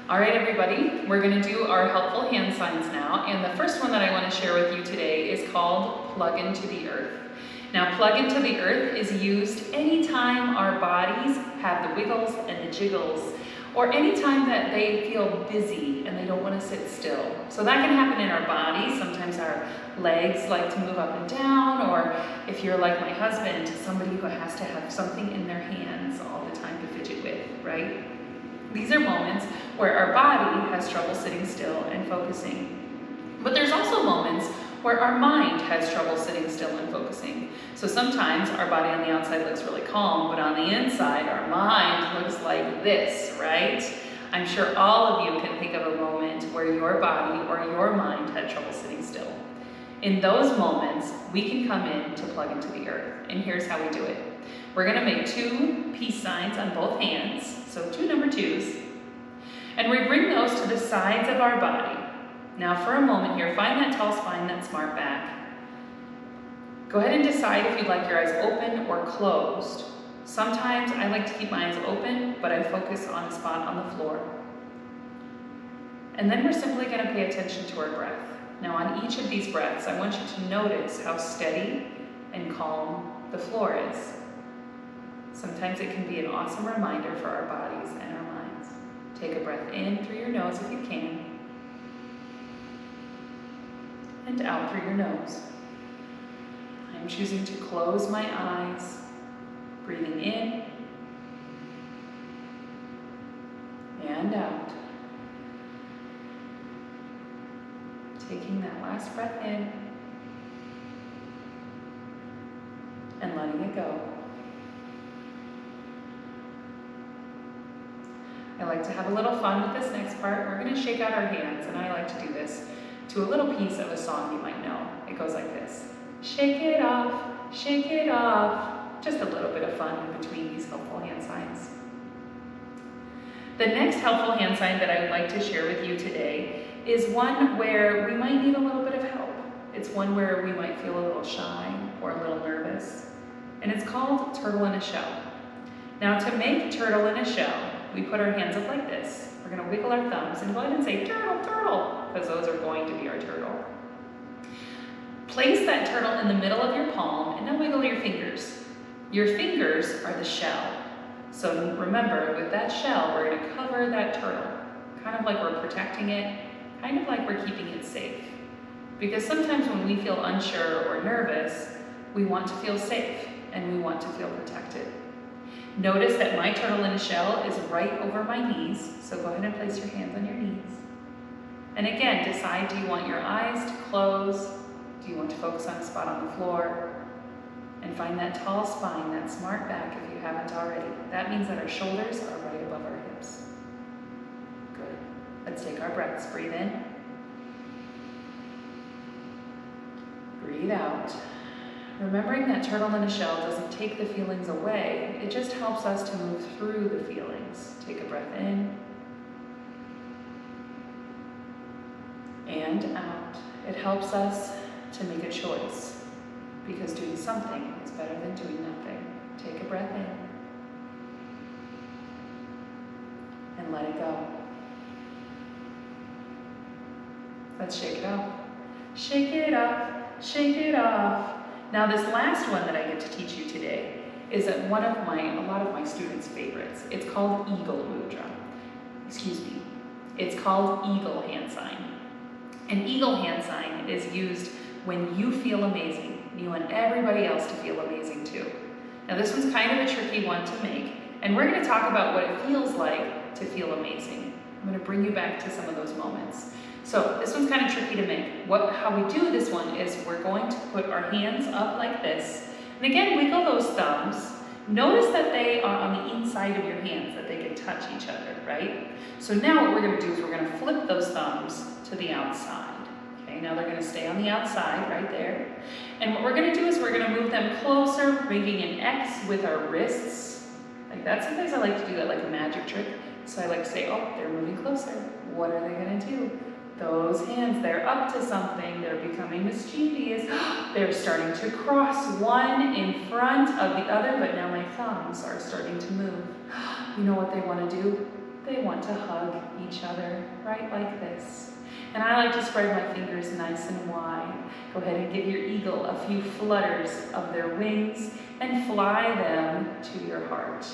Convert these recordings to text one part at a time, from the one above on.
All right, everybody, we're going to do our helpful hand signs now. And the first one that I want to share with you today is called plug into the earth. Now, plug into the earth is used anytime our bodies have the wiggles and the jiggles, or anytime that they feel busy and they don't want to sit still. So that can happen in our bodies. Sometimes our legs like to move up and down, or if you're like my husband, somebody who has to have something in their hands all the time to fidget with, right? These are moments where our body has trouble sitting still and focusing. But there's also moments where our mind has trouble sitting still and focusing. So sometimes our body on the outside looks really calm, but on the inside, our mind looks like this, right? I'm sure all of you can think of a moment where your body or your mind had trouble sitting still. In those moments, we can come in to plug into the earth. And here's how we do it. We're gonna make 2 peace signs on both hands, so 2 number 2s. And we bring those to the sides of our body. Now for a moment here, find that tall spine, that smart back. Go ahead and decide if you'd like your eyes open or closed. Sometimes I like to keep my eyes open, but I focus on a spot on the floor. And then we're simply gonna pay attention to our breath. Now on each of these breaths, I want you to notice how steady and calm the floor is. Sometimes it can be an awesome reminder for our bodies and our minds. Take a breath in through your nose if you can, and out through your nose. I'm choosing to close my eyes, breathing in and out. Taking that last breath in and letting it go. I like to have a little fun with this next part. We're going to shake out our hands, and I like to do this to a little piece of a song you might know. It goes like this. Shake it off, shake it off. Just a little bit of fun in between these helpful hand signs. The next helpful hand sign that I would like to share with you today is one where we might need a little bit of help. It's one where we might feel a little shy or a little nervous, and it's called turtle in a shell. Now to make turtle in a shell, we put our hands up like this. We're going to wiggle our thumbs and go ahead and say turtle, turtle, because those are going to be our turtle. Place that turtle in the middle of your palm and now wiggle your fingers. Your fingers are the shell. So remember, with that shell, we're going to cover that turtle, kind of like we're protecting it, kind of like we're keeping it safe. Because sometimes when we feel unsure or nervous, we want to feel safe and we want to feel protected. Notice that my turtle in a shell is right over my knees, so go ahead and place your hands on your knees. And again, decide, do you want your eyes to close? Do you want to focus on a spot on the floor? And find that tall spine, that smart back if you haven't already. That means that our shoulders are right above our hips. Good. Let's take our breaths. Breathe in. Breathe out. Remembering that turtle in a shell doesn't take the feelings away, it just helps us to move through the feelings. Take a breath in and out. It helps us to make a choice, because doing something is better than doing nothing. Take a breath in and let it go. Let's shake it off. Shake it off, shake it off. Now this last one that I get to teach you today is a lot of my students' favorites. It's called Eagle Mudra. Excuse me. It's called Eagle Hand Sign. An Eagle Hand Sign is used when you feel amazing. You want everybody else to feel amazing too. Now this one's kind of a tricky one to make, and we're going to talk about what it feels like to feel amazing. I'm going to bring you back to some of those moments. So this one's kind of tricky to make. How we do this one is we're going to put our hands up like this. And again, wiggle those thumbs. Notice that they are on the inside of your hands, that they can touch each other, right? So now what we're going to do is we're going to flip those thumbs to the outside. Okay, now they're going to stay on the outside right there. And what we're going to do is we're going to move them closer, making an X with our wrists. Like that. Sometimes I like to do that like a magic trick. So I like to say, oh, they're moving closer. What are they going to do? Those hands, they're up to something, they're becoming mischievous, they're starting to cross one in front of the other, but now my thumbs are starting to move. You know what they want to do? they want to hug each other, right like this. And I like to spread my fingers nice and wide. Go ahead and give your eagle a few flutters of their wings and fly them to your heart.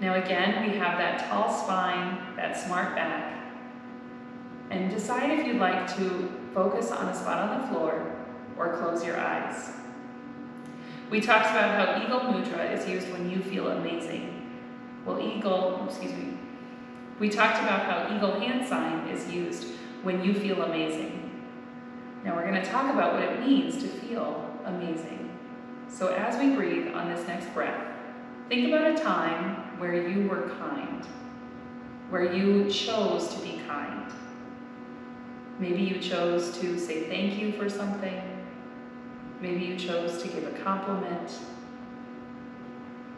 Now again, we have that tall spine, that smart back. And decide if you'd like to focus on a spot on the floor or close your eyes. We talked about how Eagle Mudra is used when you feel amazing. Well, we talked about how Eagle hand sign is used when you feel amazing. Now we're going to talk about what it means to feel amazing. So as we breathe on this next breath, think about a time where you were kind, where you chose to be kind. Maybe you chose to say thank you for something. Maybe you chose to give a compliment.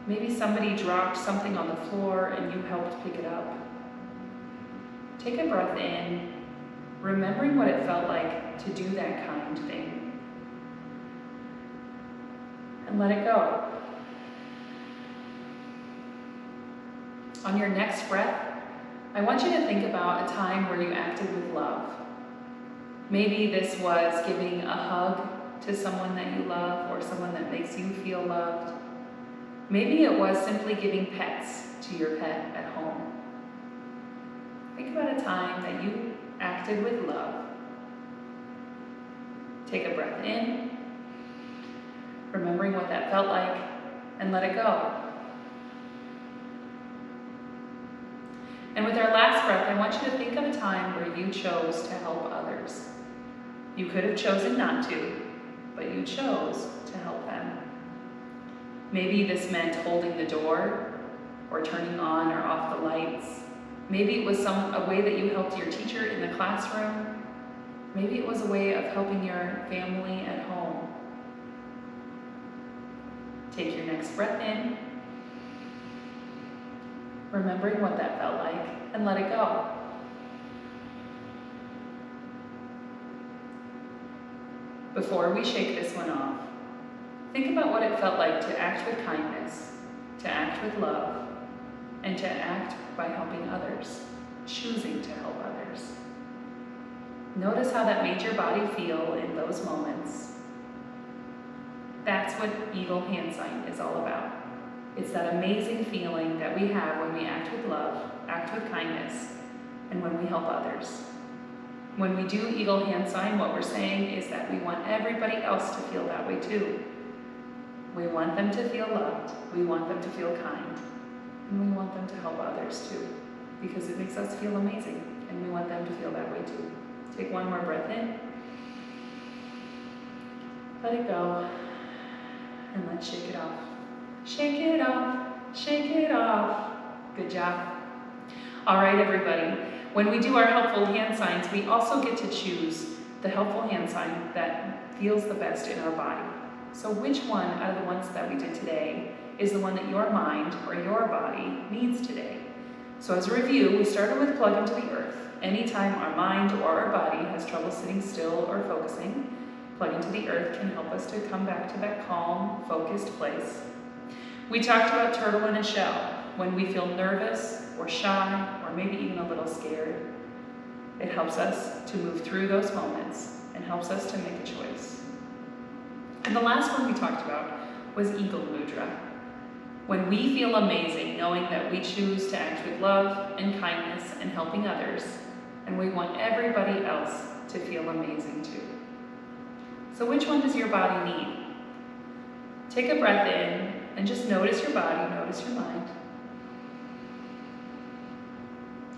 Maybe somebody dropped something on the floor and you helped pick it up. Take a breath in, remembering what it felt like to do that kind thing. And let it go. On your next breath, I want you to think about a time where you acted with love. Maybe this was giving a hug to someone that you love or someone that makes you feel loved. Maybe it was simply giving pets to your pet at home. Think about a time that you acted with love. Take a breath in, remembering what that felt like, and let it go. And with our last breath, I want you to think of a time where you chose to help others. You could have chosen not to, but you chose to help them. Maybe this meant holding the door, or turning on or off the lights. Maybe it was a way that you helped your teacher in the classroom. Maybe it was a way of helping your family at home. Take your next breath in, remembering what that felt like, and let it go. Before we shake this one off, think about what it felt like to act with kindness, to act with love, and to act by helping others, choosing to help others. Notice how that made your body feel in those moments. That's what Eagle Hand Sign is all about. It's that amazing feeling that we have when we act with love, act with kindness, and when we help others. When we do Eagle Hand Sign, what we're saying is that we want everybody else to feel that way too. We want them to feel loved, we want them to feel kind, and we want them to help others too, because it makes us feel amazing, and we want them to feel that way too. Take one more breath in, let it go, and let's shake it off. Shake it off, shake it off. Good job. All right, everybody. When we do our helpful hand signs, we also get to choose the helpful hand sign that feels the best in our body. So which one out of the ones that we did today is the one that your mind or your body needs today? So as a review, we started with plug into the earth. Anytime our mind or our body has trouble sitting still or focusing, plug into the earth can help us to come back to that calm, focused place. We talked about turtle in a shell. When we feel nervous or shy or maybe even a little scared, it helps us to move through those moments and helps us to make a choice. And the last one we talked about was Eagle Mudra. When we feel amazing, knowing that we choose to act with love and kindness and helping others, and we want everybody else to feel amazing too. So which one does your body need? Take a breath in and just notice your body, notice your mind.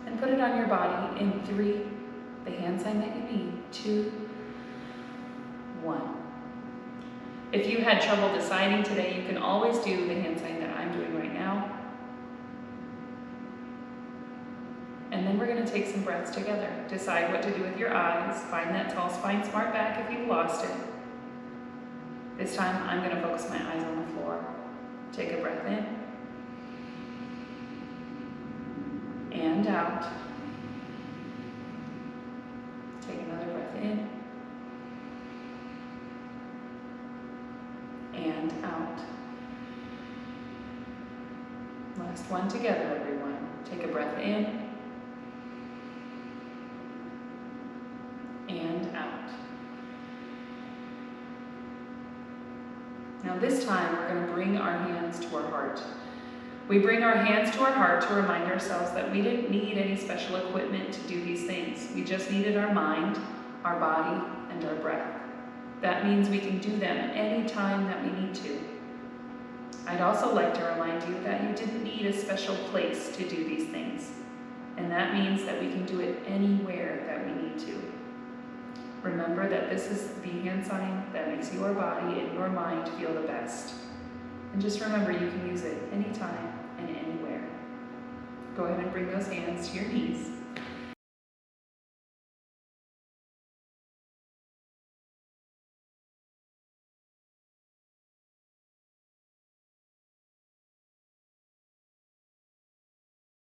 And put it on your body in 3, the hand sign that you need, 2, 1. If you had trouble deciding today, you can always do the hand sign that I'm doing right now. And then we're going to take some breaths together. Decide what to do with your eyes. Find that tall spine, smart back if you've lost it. This time, I'm going to focus my eyes on the floor. Take a breath in. And out. Take another breath in. And out. Last one together, everyone. Take a breath in. Now this time, we're going to bring our hands to our heart. We bring our hands to our heart to remind ourselves that we didn't need any special equipment to do these things. We just needed our mind, our body, and our breath. That means we can do them anytime that we need to. I'd also like to remind you that you didn't need a special place to do these things. And that means that we can do it anywhere that we need to. Remember that this is the hand sign that makes your body and your mind feel the best. And just remember, you can use it anytime and anywhere. Go ahead and bring those hands to your knees.